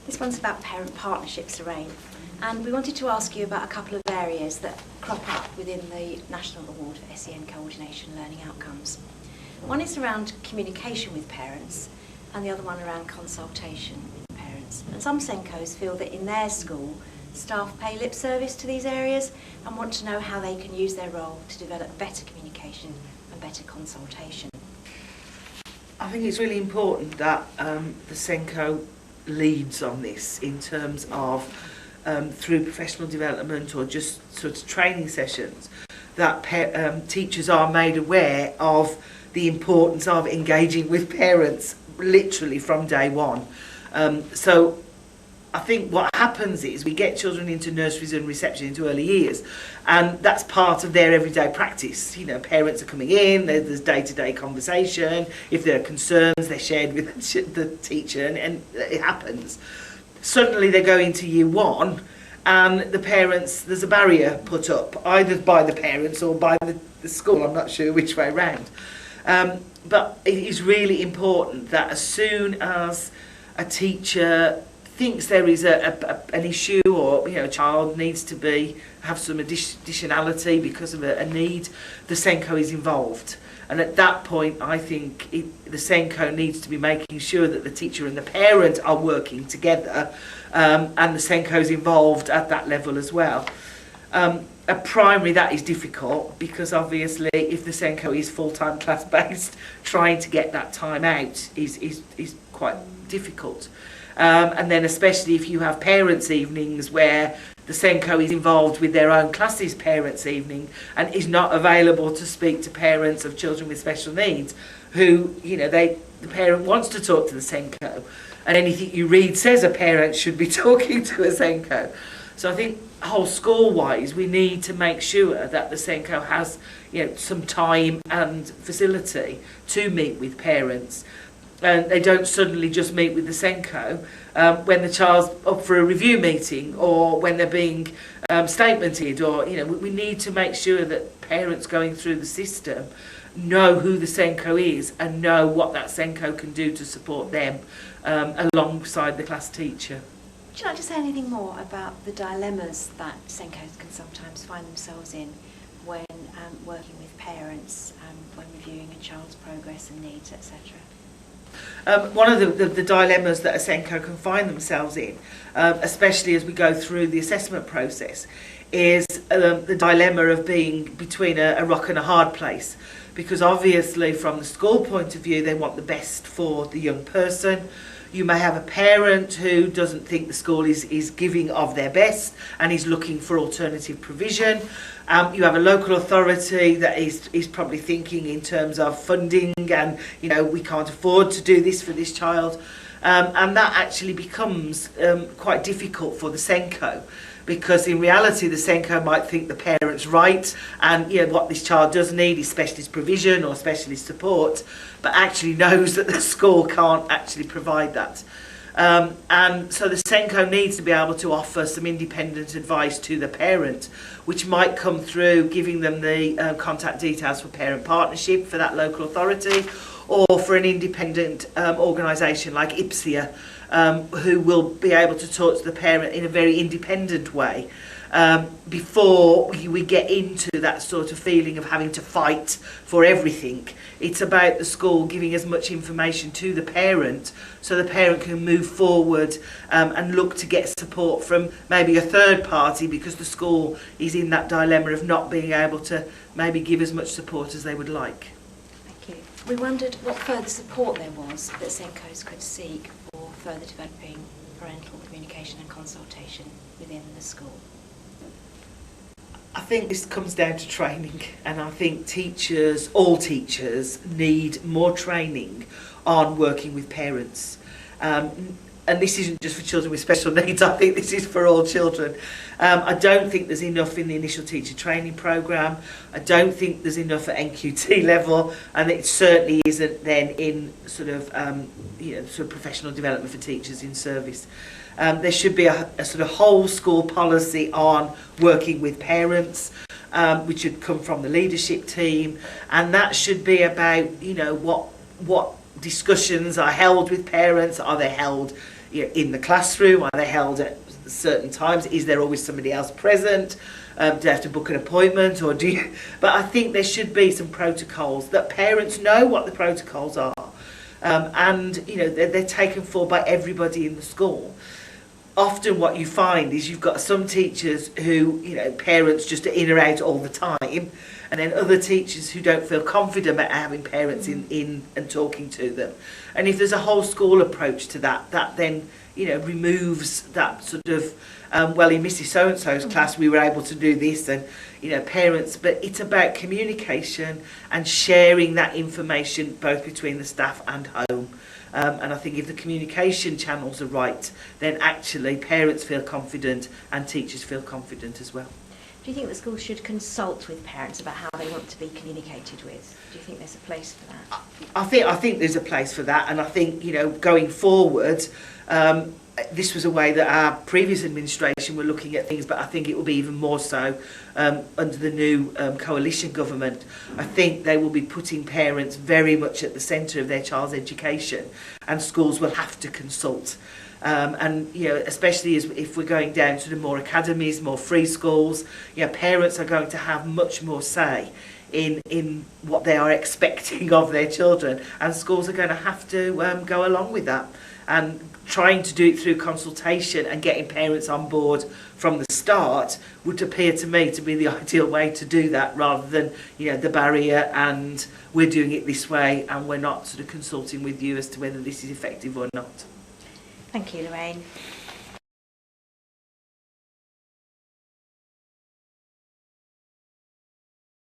This one's about parent partnerships, Lorraine. And we wanted to ask you about a couple of areas that crop up within the National Award for SEN Coordination Learning Outcomes. One is around communication with parents, and the other one around consultation with parents. And some SENCOs feel that in their school, staff pay lip service to these areas and want to know how they can use their role to develop better communication and better consultation. I think it's really important that the SENCO leads on this in terms of through professional development or just sort of training sessions, that teachers are made aware of the importance of engaging with parents literally from day one. So I think what happens is we get children into nurseries and reception into early years, and that's part of their everyday practice. You know, parents are coming in, there's day-to-day conversation. If there are concerns, they're shared with the teacher, and it happens. Suddenly they go into year one, and the parents, there's a barrier put up, either by the parents or by the school. I'm not sure which way round. But it is really important that as soon as a teacher thinks there is an issue, or a child needs to have some additionality because of a need, the SENCO is involved. And at that point, I think the SENCO needs to be making sure that the teacher and the parent are working together, and the SENCO is involved at that level as well. At primary, that is difficult because obviously if the SENCO is full-time class-based, trying to get that time out is quite difficult. And then especially if you have parents' evenings where the SENCO is involved with their own class's parents' evening and is not available to speak to parents of children with special needs, who, the parent wants to talk to the SENCO, and anything you read says a parent should be talking to a SENCO. So I think whole school-wise, we need to make sure that the SENCO has, some time and facility to meet with parents. And they don't suddenly just meet with the SENCO when the child's up for a review meeting or when they're being statemented, or we need to make sure that parents going through the system know who the SENCO is and know what that SENCO can do to support them alongside the class teacher. Would you like to say anything more about the dilemmas that SENCOs can sometimes find themselves in when working with parents, when reviewing a child's progress and needs, etc.? One of the dilemmas that a SENCO can find themselves in, especially as we go through the assessment process, is the dilemma of being between a rock and a hard place. Because obviously from the school point of view, they want the best for the young person. You may have a parent who doesn't think the school is giving of their best and is looking for alternative provision. You have a local authority that is probably thinking in terms of funding and, we can't afford to do this for this child. And that actually becomes quite difficult for the SENCO, because in reality the SENCO might think the parent's right and what this child does need is specialist provision or specialist support, but actually knows that the school can't actually provide that. And so the SENCO needs to be able to offer some independent advice to the parent, which might come through giving them the contact details for parent partnership for that local authority, or for an independent organisation like IPSIA, who will be able to talk to the parent in a very independent way before we get into that sort of feeling of having to fight for everything. It's about the school giving as much information to the parent so the parent can move forward and look to get support from maybe a third party, because the school is in that dilemma of not being able to maybe give as much support as they would like. Thank you. We wondered what further support there was that SENCOs could seek for further developing parental communication and consultation within the school. I think this comes down to training, and I think all teachers need more training on working with parents. And this isn't just for children with special needs, I think this is for all children. I don't think there's enough in the initial teacher training programme. I don't think there's enough at NQT level, and it certainly isn't then in sort of professional development for teachers in service. There should be a sort of whole school policy on working with parents, which should come from the leadership team, and that should be about what discussions are held with parents. Are they held in the classroom? Are they held at certain times? Is there always somebody else present? Do they have to book an appointment, or do you? But I think there should be some protocols that parents know what the protocols are, and they're taken for by everybody in the school. Often what you find is you've got some teachers who, parents just are in or out all the time, and then other teachers who don't feel confident about having parents in and talking to them. And if there's a whole school approach to that, that then, removes that sort of, well, in Mrs. So-and-so's class we were able to do this, and, parents, but it's about communication and sharing that information both between the staff and home. And I think if the communication channels are right, then actually parents feel confident and teachers feel confident as well. Do you think that schools should consult with parents about how they want to be communicated with? Do you think there's a place for that? I think there's a place for that, and I think going forward, this was a way that our previous administration were looking at things, but I think it will be even more so under the new coalition government. I think they will be putting parents very much at the centre of their child's education, and schools will have to consult. And especially if we're going down to the more academies, more free schools, parents are going to have much more say in what they are expecting of their children, and schools are going to have to go along with that. And trying to do it through consultation and getting parents on board from the start would appear to me to be the ideal way to do that, rather than the barrier and we're doing it this way and we're not sort of consulting with you as to whether this is effective or not. Thank you, Lorraine.